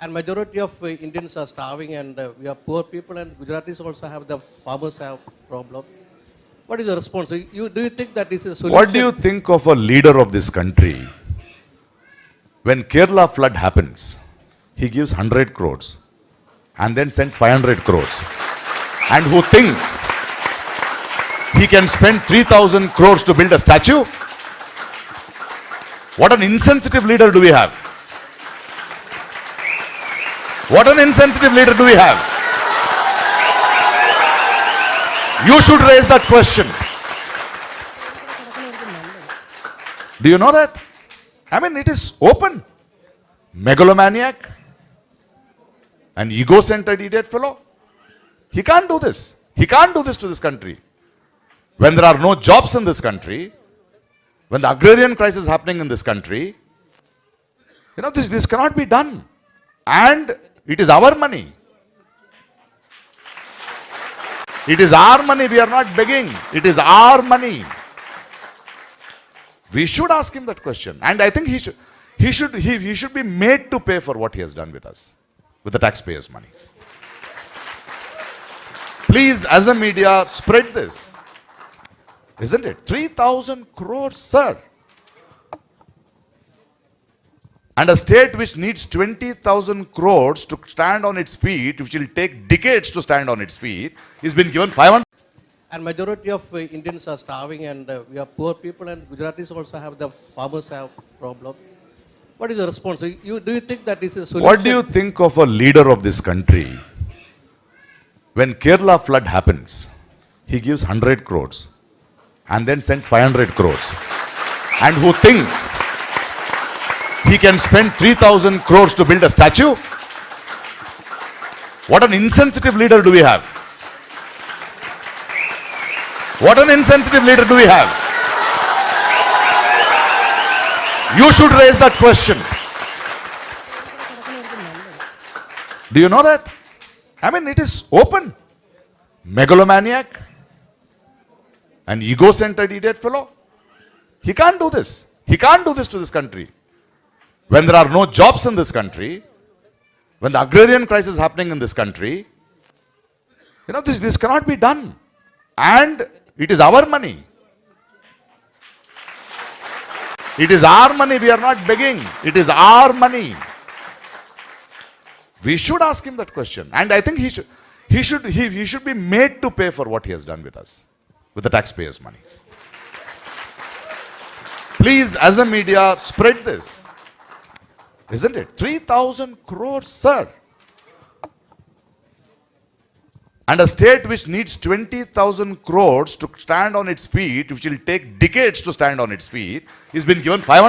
And majority of Indians are starving, and we are poor people, and Gujaratis also have the farmers have problem. What is your response? Do you think that is a solution? What do you think of a leader of this country? When Kerala flood happens, he gives 100 crores and then sends 500 crores. And who thinks he can spend 3,000 crores to build a statue? What an insensitive leader do we have? What an insensitive leader do we have? You should raise that question. Do you know that? I mean, it is open. Megalomaniac, an ego-centered idiot fellow. He can't do this. He can't do this to this country. When there are no jobs in this country, when the agrarian crisis is happening in this country, this cannot be done. And it is our money. It is our money. We are not begging. It is our money. We should ask him that question. And I think he should be made to pay for what he has done with us, with the taxpayers' money. Please, as a media, spread this. Isn't it? 3,000 crores, sir. And a state which needs 20,000 crores to stand on its feet, which will take decades to stand on its feet, is been given 500. And majority of Indians are starving, and we are poor people, and Gujaratis also have the farmers have problem. What is your response? Do you think that is a solution? What do you think of a leader of this country? When Kerala flood happens, he gives 100 crores and then sends 500 crores. And who thinks he can spend 3,000 crores to build a statue? What an insensitive leader do we have? What an insensitive leader do we have? You should raise that question. Do you know that? I mean, it is open. Megalomaniac, an ego-centered idiot fellow. He can't do this. He can't do this to this country. When there are no jobs in this country, when the agrarian crisis is happening in this country, this cannot be done. And it is our money. It is our money. We are not begging. It is our money. We should ask him that question. And I think he should be made to pay for what he has done with us, with the taxpayers' money. Please, as a media, spread this. Isn't it? 3,000 crores, sir. And a state which needs 20,000 crores to stand on its feet, which will take decades to stand on its feet, is been given 500.